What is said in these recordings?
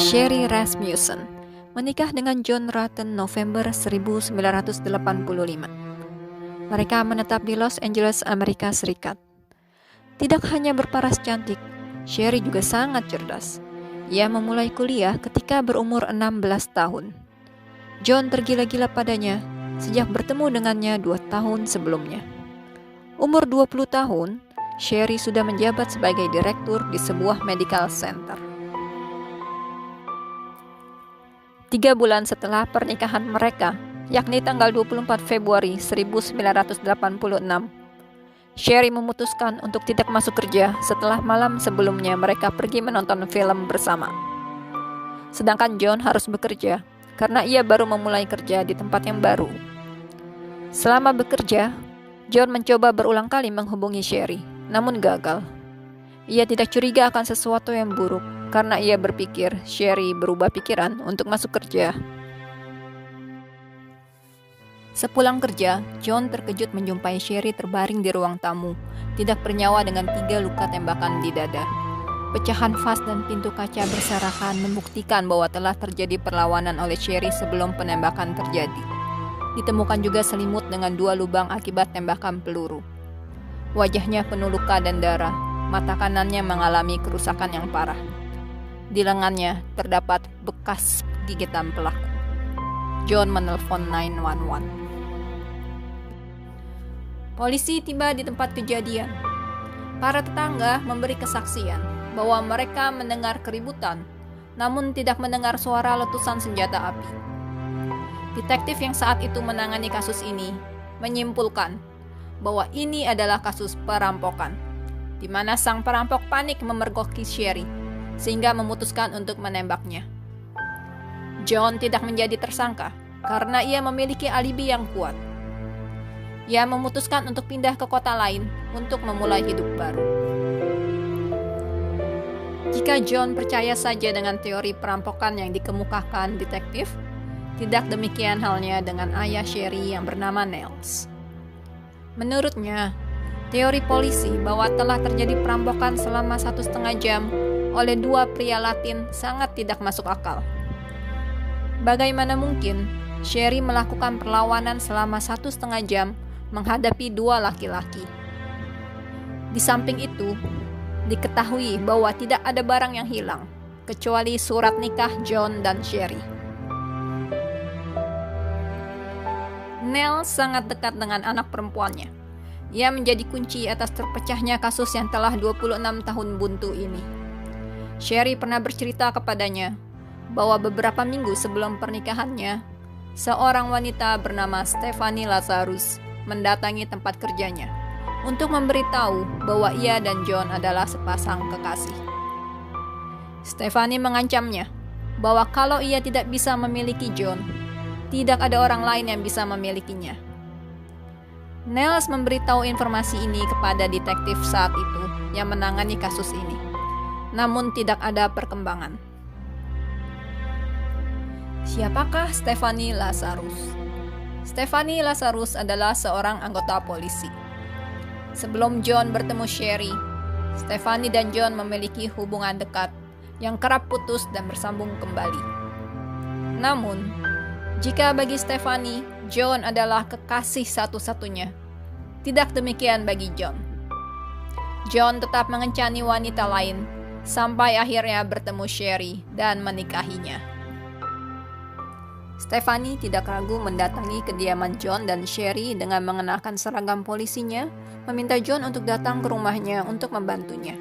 Sherry Rasmussen menikah dengan John Rutten November 1985. Mereka menetap di Los Angeles, Amerika Serikat. Tidak hanya berparas cantik, Sherry juga sangat cerdas. Ia memulai kuliah ketika berumur 16 tahun. John tergila-gila padanya sejak bertemu dengannya 2 tahun sebelumnya. Umur 20 tahun, Sherry sudah menjabat sebagai direktur di sebuah medical center. 3 bulan setelah pernikahan mereka, yakni tanggal 24 Februari 1986, Sherry memutuskan untuk tidak masuk kerja setelah malam sebelumnya mereka pergi menonton film bersama. Sedangkan John harus bekerja karena ia baru memulai kerja di tempat yang baru. Selama bekerja, John mencoba berulang kali menghubungi Sherry, namun gagal. Ia tidak curiga akan sesuatu yang buruk karena ia berpikir Sherry berubah pikiran untuk masuk kerja. Sepulang kerja, John terkejut menjumpai Sherry terbaring di ruang tamu, tidak bernyawa dengan 3 luka tembakan di dada. Pecahan vas dan pintu kaca berserakan membuktikan bahwa telah terjadi perlawanan oleh Sherry sebelum penembakan terjadi. Ditemukan juga selimut dengan 2 lubang akibat tembakan peluru. Wajahnya penuh luka dan darah, mata kanannya mengalami kerusakan yang parah. Di lengannya terdapat bekas gigitan pelaku. John menelpon 911. Polisi tiba di tempat kejadian. Para tetangga memberi kesaksian bahwa mereka mendengar keributan, namun tidak mendengar suara letusan senjata api. Detektif yang saat itu menangani kasus ini menyimpulkan bahwa ini adalah kasus perampokan, di mana sang perampok panik memergoki Sherry, sehingga memutuskan untuk menembaknya. John tidak menjadi tersangka karena ia memiliki alibi yang kuat. Ia memutuskan untuk pindah ke kota lain untuk memulai hidup baru. Jika John percaya saja dengan teori perampokan yang dikemukakan detektif, tidak demikian halnya dengan ayah Sherry yang bernama Nels. Menurutnya, teori polisi bahwa telah terjadi perampokan selama 1,5 jam oleh 2 pria Latin sangat tidak masuk akal. Bagaimana mungkin Sherry melakukan perlawanan selama 1,5 jam menghadapi 2 laki-laki? Di samping itu, diketahui bahwa tidak ada barang yang hilang, kecuali surat nikah John dan Sherry. Nell sangat dekat dengan anak perempuannya. Ia menjadi kunci atas terpecahnya kasus yang telah 26 tahun buntu ini. Sherry pernah bercerita kepadanya bahwa beberapa minggu sebelum pernikahannya, seorang wanita bernama Stephanie Lazarus mendatangi tempat kerjanya untuk memberitahu bahwa ia dan John adalah sepasang kekasih. Stephanie mengancamnya bahwa kalau ia tidak bisa memiliki John, tidak ada orang lain yang bisa memilikinya. Nels memberitahu informasi ini kepada detektif saat itu yang menangani kasus ini, namun tidak ada perkembangan. Siapakah Stephanie Lazarus? Stephanie Lazarus adalah seorang anggota polisi. Sebelum John bertemu Sherry, Stephanie dan John memiliki hubungan dekat yang kerap putus dan bersambung kembali. Namun, jika bagi Stephanie, John adalah kekasih satu-satunya, tidak demikian bagi John. John tetap mengencani wanita lain sampai akhirnya bertemu Sherry dan menikahinya. Stephanie tidak ragu mendatangi kediaman John dan Sherry dengan mengenakan seragam polisinya, meminta John untuk datang ke rumahnya untuk membantunya.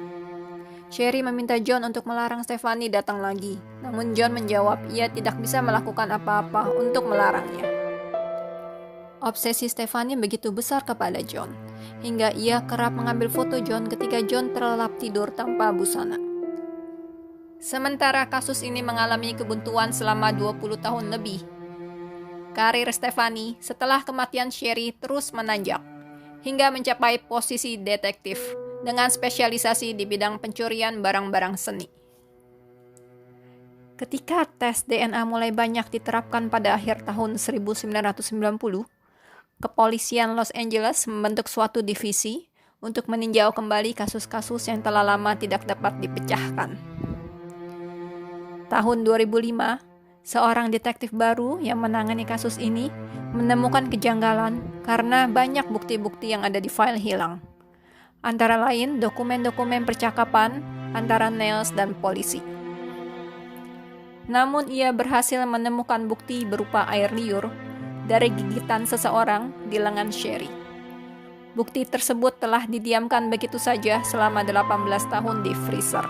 Sherry meminta John untuk melarang Stephanie datang lagi, namun John menjawab ia tidak bisa melakukan apa-apa untuk melarangnya. Obsesi Stephanie begitu besar kepada John, hingga ia kerap mengambil foto John ketika John terlelap tidur tanpa busana. Sementara kasus ini mengalami kebuntuan selama 20 tahun lebih. Karir Stephanie setelah kematian Sherry terus menanjak, hingga mencapai posisi detektif dengan spesialisasi di bidang pencurian barang-barang seni. Ketika tes DNA mulai banyak diterapkan pada akhir tahun 1990, Kepolisian Los Angeles membentuk suatu divisi untuk meninjau kembali kasus-kasus yang telah lama tidak dapat dipecahkan. Tahun 2005, seorang detektif baru yang menangani kasus ini menemukan kejanggalan karena banyak bukti-bukti yang ada di file hilang. Antara lain dokumen-dokumen percakapan antara Niles dan polisi. Namun ia berhasil menemukan bukti berupa air liur dari gigitan seseorang di lengan Sherry. Bukti tersebut telah didiamkan begitu saja selama 18 tahun di freezer.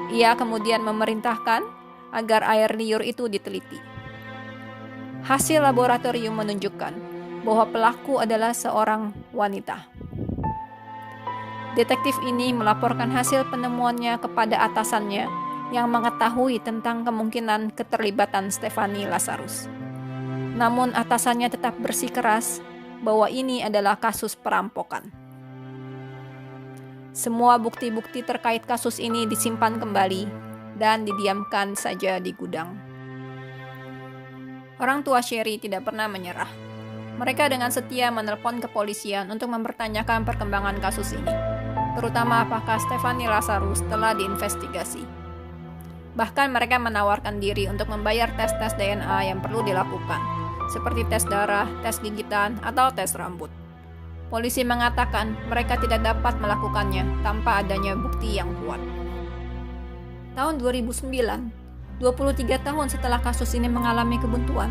Ia kemudian memerintahkan agar air liur itu diteliti. Hasil laboratorium menunjukkan bahwa pelaku adalah seorang wanita. Detektif ini melaporkan hasil penemuannya kepada atasannya yang mengetahui tentang kemungkinan keterlibatan Stephanie Lazarus. Namun atasannya tetap bersikeras bahwa ini adalah kasus perampokan. Semua bukti-bukti terkait kasus ini disimpan kembali dan didiamkan saja di gudang. Orang tua Sherry tidak pernah menyerah. Mereka dengan setia menelpon kepolisian untuk mempertanyakan perkembangan kasus ini, terutama apakah Stephanie Lazarus telah diinvestigasi. Bahkan mereka menawarkan diri untuk membayar tes-tes DNA yang perlu dilakukan, seperti tes darah, tes gigitan, atau tes rambut. Polisi mengatakan mereka tidak dapat melakukannya tanpa adanya bukti yang kuat. Tahun 2009, 23 tahun setelah kasus ini mengalami kebuntuan,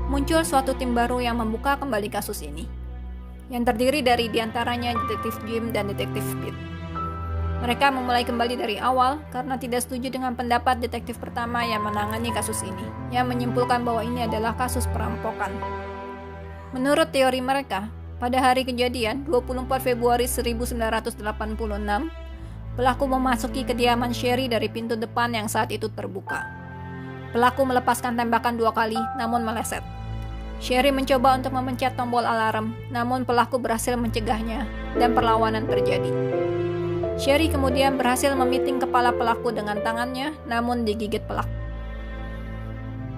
muncul suatu tim baru yang membuka kembali kasus ini, yang terdiri dari diantaranya Detektif Jim dan Detektif Pete. Mereka memulai kembali dari awal karena tidak setuju dengan pendapat detektif pertama yang menangani kasus ini, yang menyimpulkan bahwa ini adalah kasus perampokan. Menurut teori mereka, pada hari kejadian 24 Februari 1986, pelaku memasuki kediaman Sherry dari pintu depan yang saat itu terbuka. Pelaku melepaskan tembakan 2 kali, namun meleset. Sherry mencoba untuk memencet tombol alarm, namun pelaku berhasil mencegahnya, dan perlawanan terjadi. Sherry kemudian berhasil memiting kepala pelaku dengan tangannya, namun digigit pelaku.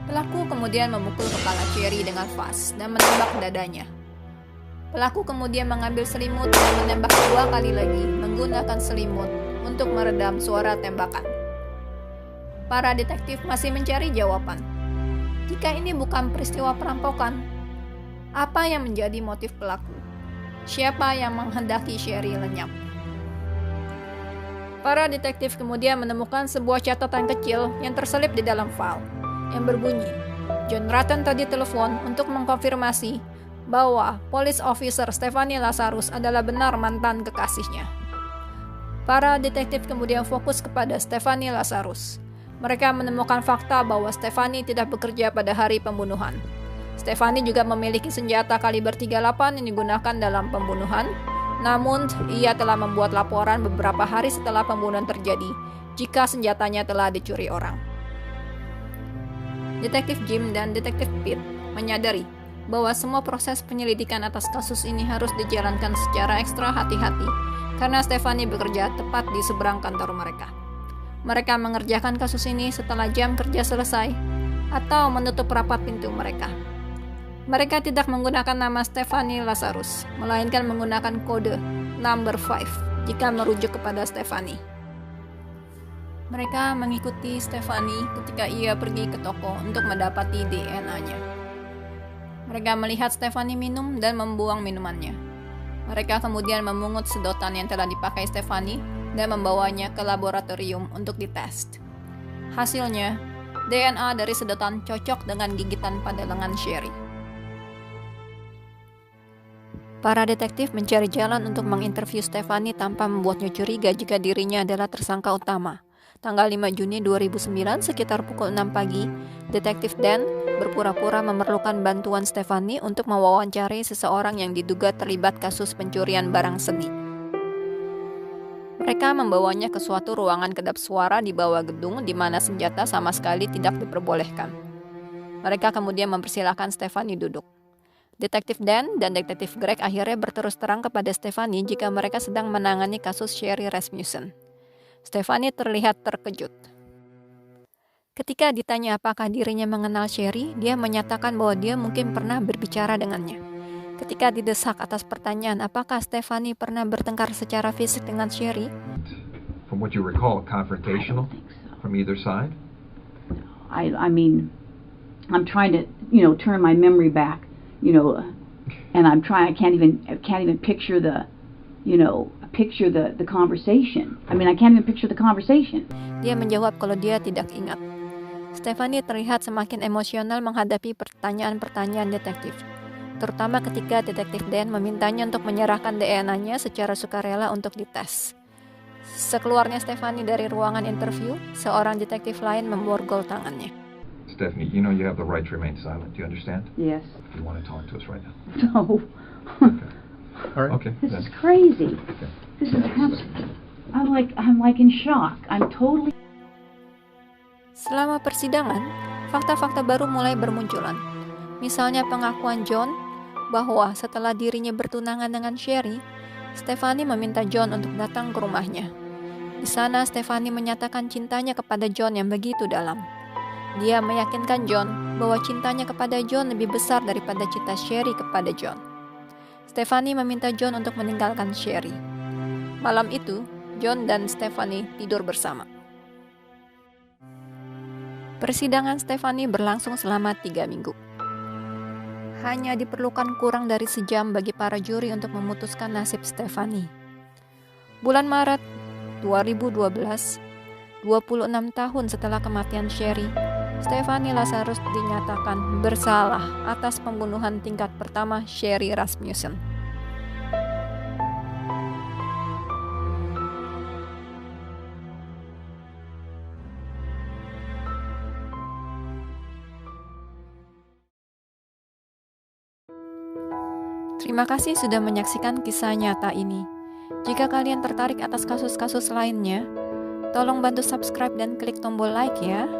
Pelaku kemudian memukul kepala Sherry dengan vas dan menembak dadanya. Pelaku kemudian mengambil selimut dan menembak 2 kali lagi menggunakan selimut untuk meredam suara tembakan. Para detektif masih mencari jawaban. Jika ini bukan peristiwa perampokan, apa yang menjadi motif pelaku? Siapa yang menghendaki Sherry lenyap? Para detektif kemudian menemukan sebuah catatan kecil yang terselip di dalam file, yang berbunyi, John Ratton tadi telepon untuk mengkonfirmasi bahwa police officer Stephanie Lazarus adalah benar mantan kekasihnya. Para detektif kemudian fokus kepada Stephanie Lazarus. Mereka menemukan fakta bahwa Stephanie tidak bekerja pada hari pembunuhan. Stephanie juga memiliki senjata kaliber 38 yang digunakan dalam pembunuhan. Namun, ia telah membuat laporan beberapa hari setelah pembunuhan terjadi jika senjatanya telah dicuri orang. Detektif Jim dan Detektif Pete menyadari bahwa semua proses penyelidikan atas kasus ini harus dijalankan secara ekstra hati-hati karena Stephanie bekerja tepat di seberang kantor mereka. Mereka mengerjakan kasus ini setelah jam kerja selesai atau menutup rapat pintu mereka. Mereka tidak menggunakan nama Stephanie Lazarus, melainkan menggunakan kode number 5 jika merujuk kepada Stephanie. Mereka mengikuti Stephanie ketika ia pergi ke toko untuk mendapati DNA-nya. Mereka melihat Stephanie minum dan membuang minumannya. Mereka kemudian memungut sedotan yang telah dipakai Stephanie dan membawanya ke laboratorium untuk dites. Hasilnya, DNA dari sedotan cocok dengan gigitan pada lengan Sherry. Para detektif mencari jalan untuk menginterview Stephanie tanpa membuatnya curiga jika dirinya adalah tersangka utama. Tanggal 5 Juni 2009 sekitar pukul 6 pagi, Detektif Dan berpura-pura memerlukan bantuan Stephanie untuk mewawancari seseorang yang diduga terlibat kasus pencurian barang seni. Mereka membawanya ke suatu ruangan kedap suara di bawah gedung di mana senjata sama sekali tidak diperbolehkan. Mereka kemudian mempersilahkan Stephanie duduk. Detektif Dan dan Detektif Greg akhirnya berterus terang kepada Stephanie jika mereka sedang menangani kasus Sherry Rasmussen. Stephanie terlihat terkejut. Ketika ditanya apakah dirinya mengenal Sherry, dia menyatakan bahwa dia mungkin pernah berbicara dengannya. Ketika didesak atas pertanyaan apakah Stephanie pernah bertengkar secara fisik dengan Sherry, From what you recall, confrontational? from either side? I mean, I'm trying to, turn my memory back, and I'm trying. I can't even picture the, picture the conversation. I mean, I can't even picture the conversation. Dia menjawab kalau dia tidak ingat. Stephanie terlihat semakin emosional menghadapi pertanyaan-pertanyaan detektif, terutama ketika detektif Dan memintanya untuk menyerahkan DNA-nya secara sukarela untuk dites. Sekeluarnya Stephanie dari ruangan interview, seorang detektif lain memborgol tangannya. Stephanie, you know you have the right to remain silent. Do you understand? Yes. Do you want to talk to us right now? No. Okay. All right. Okay. This then. is crazy. Okay. This is I'm like in shock. I'm totally. Selama persidangan, fakta-fakta baru mulai bermunculan. Misalnya pengakuan John bahwa setelah dirinya bertunangan dengan Sherry, Stephanie meminta John untuk datang ke rumahnya. Di sana Stephanie menyatakan cintanya kepada John yang begitu dalam. Dia meyakinkan John bahwa cintanya kepada John lebih besar daripada cinta Sherry kepada John. Stephanie meminta John untuk meninggalkan Sherry. Malam itu, John dan Stephanie tidur bersama. Persidangan Stephanie berlangsung selama 3 minggu. Hanya diperlukan kurang dari sejam bagi para juri untuk memutuskan nasib Stephanie. Bulan Maret 2012, 26 tahun setelah kematian Sherry, Stephanie Lazarus dinyatakan bersalah atas pembunuhan tingkat pertama Sherry Rasmussen. Terima kasih sudah menyaksikan kisah nyata ini. Jika kalian tertarik atas kasus-kasus lainnya, tolong bantu subscribe dan klik tombol like ya.